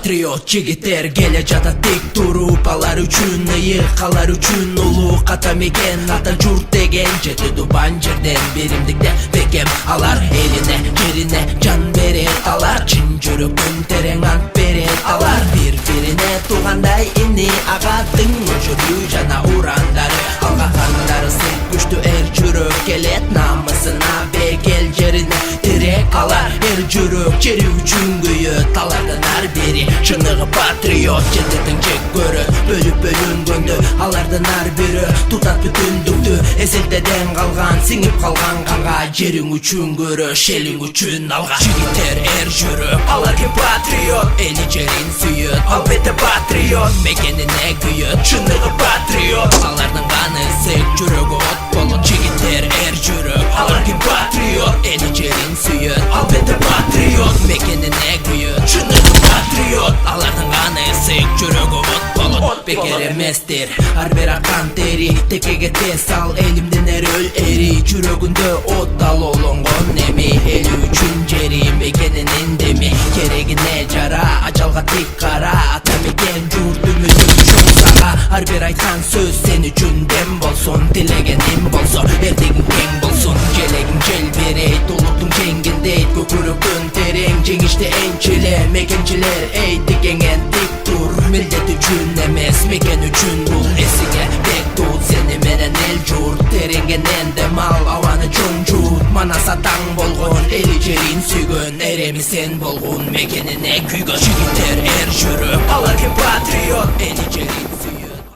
patriot jigitler gele jata tek turup alar üçün ıyık alar üçün ulu kata meken ata jurt degen jeti duban жерден беримдикте бекем алар элине жерине жан берет алар чын жүрөктөн терең ант берет алар бири-бирине туугандай ини агаттын жүрүү жана урандары алга кандары сый күчтүү жүрөк келет намысына бекел жерине тирек алар жүрөк жери үчүн күйөт алардын ар бири чыныгы патриот жететиң жек көрөт бөлүп бөлүнгөндө алардын ар бири тутат бүтүндүктү эсилтеден калган сиңип калган канга жериң үчүн көрөш элиң үчүн алга жигиттер жүрөк алар ки патриот эли жерин сүйөт албетте патриот мекенине күйөт чыныгы патриот алардын каны сек жүрөгү от болот жигиттер жүрөк алар ки патриот эли жерин сүйөт албетте патриот мекенине күйөт чыныгы патриот алардын каны сек жүрөгү от болот бекер эместир ар бир акан тери текеге тез ал элимдин өрөл эри жүрөгүндө от алоолонгон эми эли үчүн жери мекенинин деми керегине жара ажалга тик кара ата мекен журт үмүтүм үчүн сага ар бир айткан сөз сен үчүн дем болсун тилегеним болсо эрдегиң кең болсун желегиң жел берейт улуттун жеңгиндейт көкүрөктөн терең жеңишти энчиле мекенчилер эй тикеңен тик тур милдет үчүн эмес мекен үчүн бул эсиңе бек тут сени менен эл журт тереңенен дем ал абаны чоң жут манаса таң болгон эли жерин сүйгөн эреми сен болгон мекенине күйгөн жигиттер жүрөк алар ки